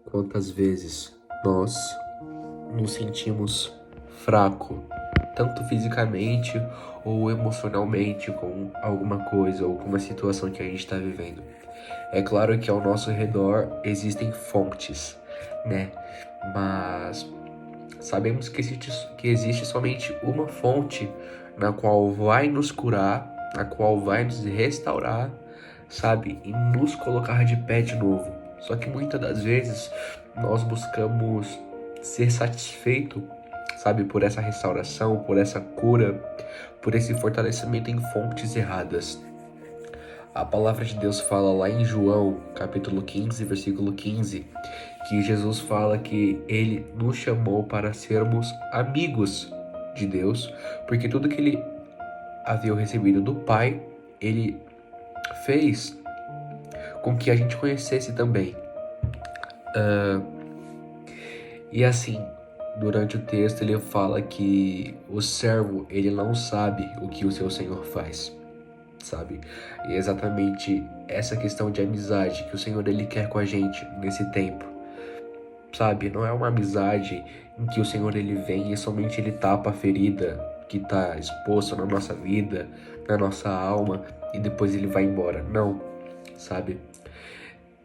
Quantas vezes nós nos sentimos fraco, tanto fisicamente ou emocionalmente com alguma coisa ou com uma situação que a gente está vivendo. É claro que ao nosso redor existem fontes, né? Mas sabemos que existe somente uma fonte na qual vai nos curar, na qual vai nos restaurar, sabe? E nos colocar de pé de novo. Só que muitas das vezes nós buscamos ser satisfeito, sabe? Por essa restauração, por essa cura, por esse fortalecimento em fontes erradas. A palavra de Deus fala lá em João, capítulo 15, versículo 15, que Jesus fala que ele nos chamou para sermos amigos de Deus, porque tudo que ele havia recebido do Pai, ele fez com que a gente conhecesse também. E assim, durante o texto ele fala que o servo, ele não sabe o que o seu senhor faz, sabe? E é exatamente essa questão de amizade que o Senhor ele quer com a gente nesse tempo, sabe? Não é uma amizade em que o Senhor ele vem e somente ele tapa a ferida que tá exposta na nossa vida, na nossa alma, e depois ele vai embora. Não, sabe?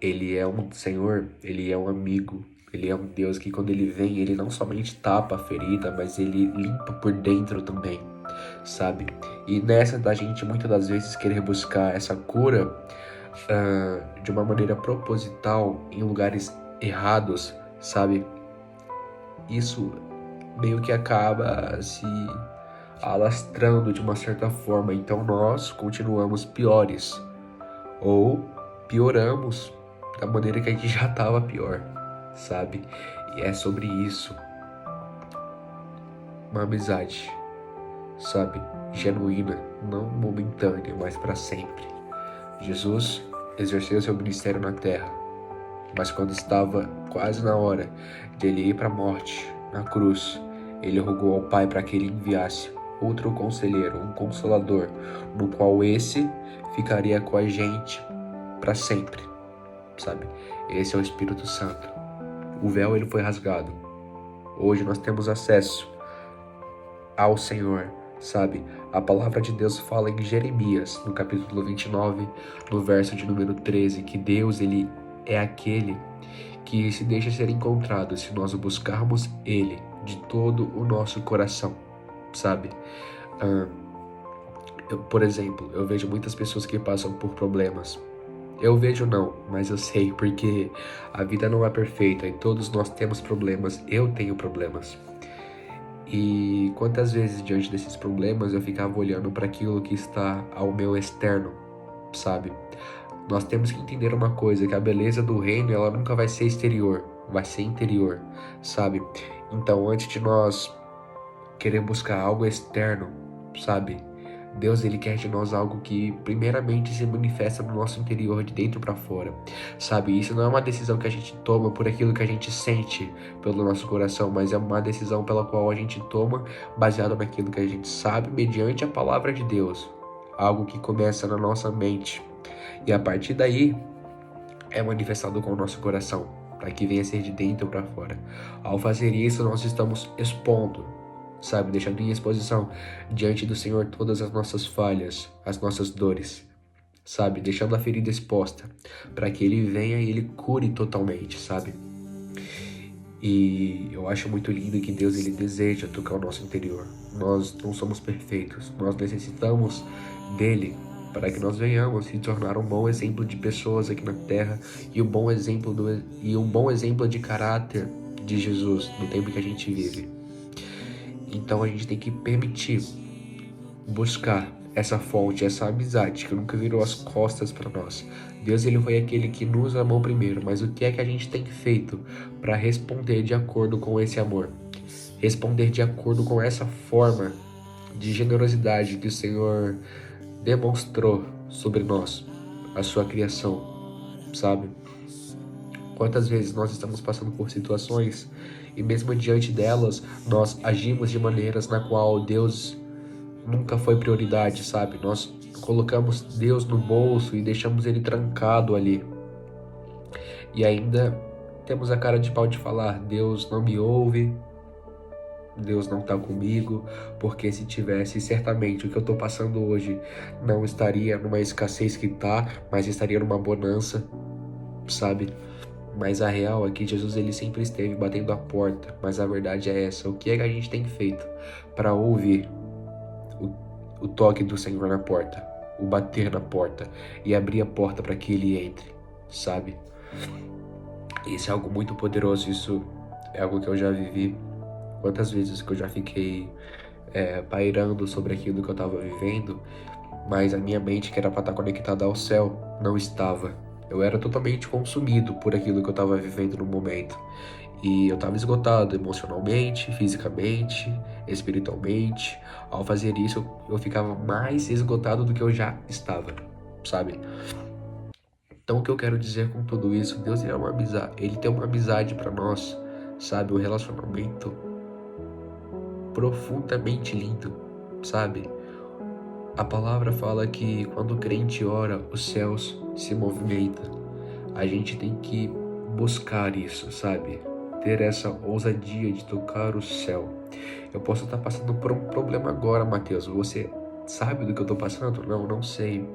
Ele é um Senhor, ele é um amigo, ele é um Deus que quando ele vem, ele não somente tapa a ferida, mas ele limpa por dentro também, sabe? E nessa da gente muitas das vezes querer buscar essa cura de uma maneira proposital em lugares errados, sabe? Isso meio que acaba se alastrando de uma certa forma, então nós continuamos piores ou pioramos da maneira que a gente já estava pior, sabe? E é sobre isso. Uma amizade, sabe? Genuína, não momentânea, mas para sempre. Jesus exerceu seu ministério na terra, mas quando estava quase na hora de ele ir para a morte, na cruz, ele rogou ao Pai para que ele enviasse outro conselheiro, um consolador, no qual esse ficaria com a gente para sempre, sabe? Esse é o Espírito Santo. O véu ele foi rasgado. Hoje nós temos acesso ao Senhor, sabe? A palavra de Deus fala em Jeremias, no capítulo 29, no verso de número 13, que Deus ele é aquele que se deixa ser encontrado se nós o buscarmos ele de todo o nosso coração, sabe? Por exemplo, eu vejo muitas pessoas que passam por problemas. Eu vejo não, mas eu sei porque a vida não é perfeita e todos nós temos problemas, eu tenho problemas. E quantas vezes diante desses problemas eu ficava olhando para aquilo que está ao meu externo, sabe? Nós temos que entender uma coisa, que a beleza do reino ela nunca vai ser exterior, vai ser interior, sabe? Então antes de nós querer buscar algo externo, sabe? Deus ele quer de nós algo que primeiramente se manifesta no nosso interior, de dentro para fora, sabe? Isso não é uma decisão que a gente toma por aquilo que a gente sente pelo nosso coração, mas é uma decisão pela qual a gente toma baseado naquilo que a gente sabe mediante a palavra de Deus, algo que começa na nossa mente e a partir daí é manifestado com o nosso coração, para que venha a ser de dentro para fora. Ao fazer isso, nós estamos expondo, sabe, deixando em exposição diante do Senhor todas as nossas falhas, as nossas dores, sabe, deixando a ferida exposta, para que Ele venha e Ele cure totalmente, sabe? E eu acho muito lindo que Deus ele deseja tocar o nosso interior. Nós não somos perfeitos, nós necessitamos dele para que nós venhamos se tornar um bom exemplo de pessoas aqui na Terra e um bom exemplo de caráter de Jesus no tempo que a gente vive. Então a gente tem que permitir buscar essa fonte, essa amizade que nunca virou as costas para nós. Deus ele foi aquele que nos amou primeiro, mas o que é que a gente tem feito para responder de acordo com esse amor? Responder de acordo com essa forma de generosidade que o Senhor demonstrou sobre nós, a sua criação, sabe? Quantas vezes nós estamos passando por situações e mesmo diante delas nós agimos de maneiras na qual Deus nunca foi prioridade, sabe? Nós colocamos Deus no bolso e deixamos ele trancado ali. E ainda temos a cara de pau de falar: Deus não me ouve, Deus não está comigo, porque se tivesse, certamente o que eu estou passando hoje não estaria numa escassez que está, mas estaria numa bonança, sabe? Mas a real é que Jesus ele sempre esteve batendo a porta, mas a verdade é essa: o que é que a gente tem feito para ouvir o toque do Senhor na porta, o bater na porta e abrir a porta para que Ele entre, sabe? Isso é algo muito poderoso, isso é algo que eu já vivi. Quantas vezes que eu já fiquei pairando sobre aquilo que eu estava vivendo, mas a minha mente, que era para estar conectada ao céu, não estava. Eu era totalmente consumido por aquilo que eu estava vivendo no momento. E eu estava esgotado emocionalmente, fisicamente, espiritualmente. Ao fazer isso, eu ficava mais esgotado do que eu já estava, sabe? Então, o que eu quero dizer com tudo isso? Deus é uma amizade, Ele tem uma amizade para nós, sabe? Um relacionamento profundamente lindo, sabe? A palavra fala que quando o crente ora, os céus se movimentam. A gente tem que buscar isso, sabe? Ter essa ousadia de tocar o céu. Eu posso estar passando por um problema agora, Mateus. Você sabe do que eu estou passando? Não sei.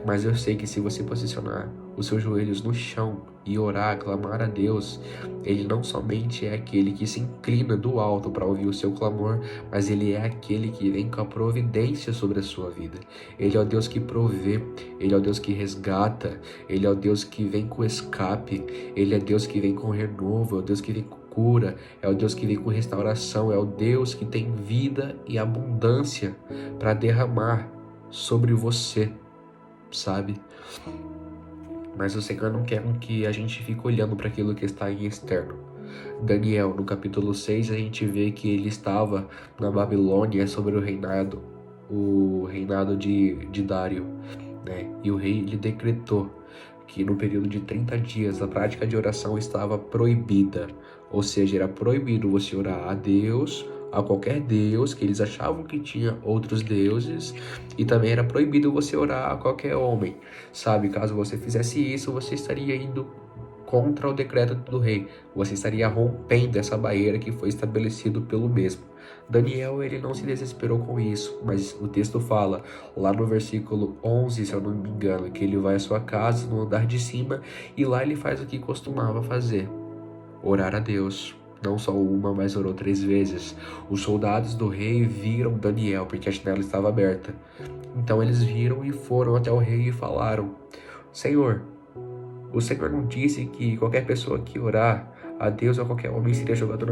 Mas eu sei que se você posicionar os seus joelhos no chão e orar, clamar a Deus, Ele não somente é aquele que se inclina do alto para ouvir o seu clamor, mas Ele é aquele que vem com a providência sobre a sua vida. Ele é o Deus que provê, Ele é o Deus que resgata, Ele é o Deus que vem com escape, Ele é Deus que vem com renovo, é o Deus que vem com cura, é o Deus que vem com restauração, é o Deus que tem vida e abundância para derramar sobre você, sabe? Mas o Senhor não quer que a gente fique olhando para aquilo que está em externo. Daniel, no capítulo 6, a gente vê que ele estava na Babilônia sobre o reinado de Dário, né? E o rei ele decretou que no período de 30 dias a prática de oração estava proibida. Ou seja, era proibido você orar a Deus, a qualquer Deus, que eles achavam que tinha outros deuses, e também era proibido você orar a qualquer homem, sabe? Caso você fizesse isso, você estaria indo contra o decreto do rei, você estaria rompendo essa barreira que foi estabelecido pelo mesmo. Daniel, ele não se desesperou com isso, mas o texto fala, lá no versículo 11, se eu não me engano, que ele vai à sua casa, no andar de cima, e lá ele faz o que costumava fazer: orar a Deus. Não só uma, mas orou 3 vezes. Os soldados do rei viram Daniel, porque a janela estava aberta. Então eles viram e foram até o rei e falaram: Senhor, o Senhor não disse que qualquer pessoa que orar a Deus ou qualquer homem seria jogado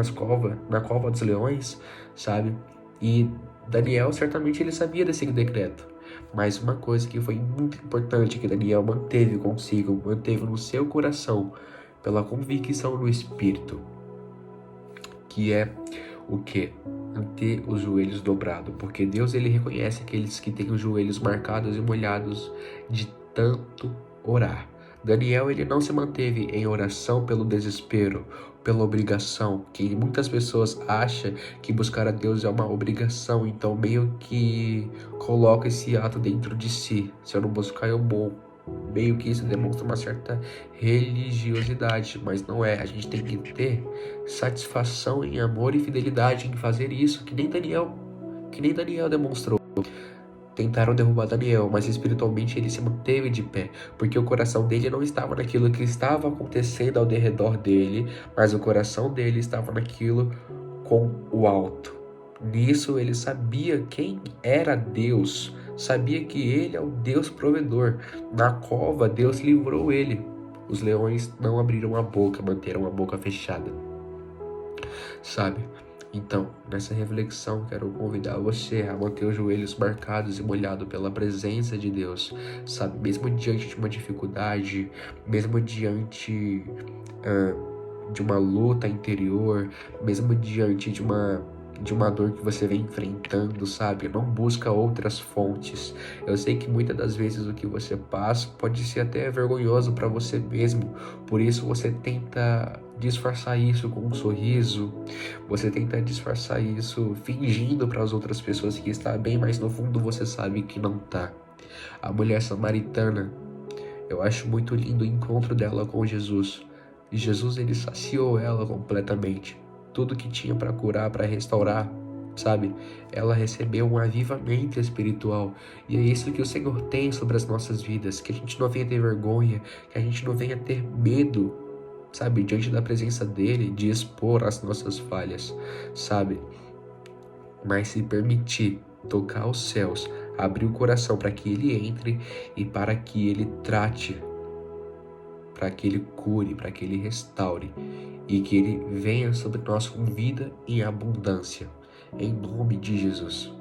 na cova dos leões, sabe? E Daniel, certamente ele sabia desse decreto. Mas uma coisa que foi muito importante que Daniel manteve consigo, manteve no seu coração, pela convicção no Espírito, que é o quê? Manter os joelhos dobrados, porque Deus ele reconhece aqueles que têm os joelhos marcados e molhados de tanto orar. Daniel ele não se manteve em oração pelo desespero, pela obrigação, que muitas pessoas acham que buscar a Deus é uma obrigação, então meio que coloca esse ato dentro de si: se eu não buscar eu morro. Meio que isso demonstra uma certa religiosidade, mas não é. A gente tem que ter satisfação em amor e fidelidade em fazer isso, que nem Daniel demonstrou. Tentaram derrubar Daniel, mas espiritualmente ele se manteve de pé, porque o coração dele não estava naquilo que estava acontecendo ao redor dele, mas o coração dele estava naquilo com o alto. Nisso ele sabia quem era Deus, sabia que ele é o Deus provedor. Na cova, Deus livrou ele. Os leões não abriram a boca, manteram a boca fechada, sabe? Então, nessa reflexão, quero convidar você a manter os joelhos marcados e molhados pela presença de Deus, sabe? Mesmo diante de uma dificuldade, mesmo diante de uma luta interior, mesmo diante de uma dor que você vem enfrentando, sabe? Não busca outras fontes. Eu sei que muitas das vezes o que você passa pode ser até vergonhoso para você mesmo, por isso você tenta disfarçar isso com um sorriso, você tenta disfarçar isso fingindo para as outras pessoas que está bem, mas no fundo você sabe que não tá. A mulher samaritana, eu acho muito lindo o encontro dela com Jesus. E Jesus, ele saciou ela completamente. Tudo que tinha para curar, para restaurar, sabe? Ela recebeu um avivamento espiritual. E é isso que o Senhor tem sobre as nossas vidas. Que a gente não venha ter vergonha, que a gente não venha ter medo, sabe? Diante da presença dele, de expor as nossas falhas, sabe? Mas se permitir tocar os céus, abrir o coração para que ele entre e para que ele trate, para que ele cure, para que ele restaure e que ele venha sobre nós com vida em abundância. Em nome de Jesus.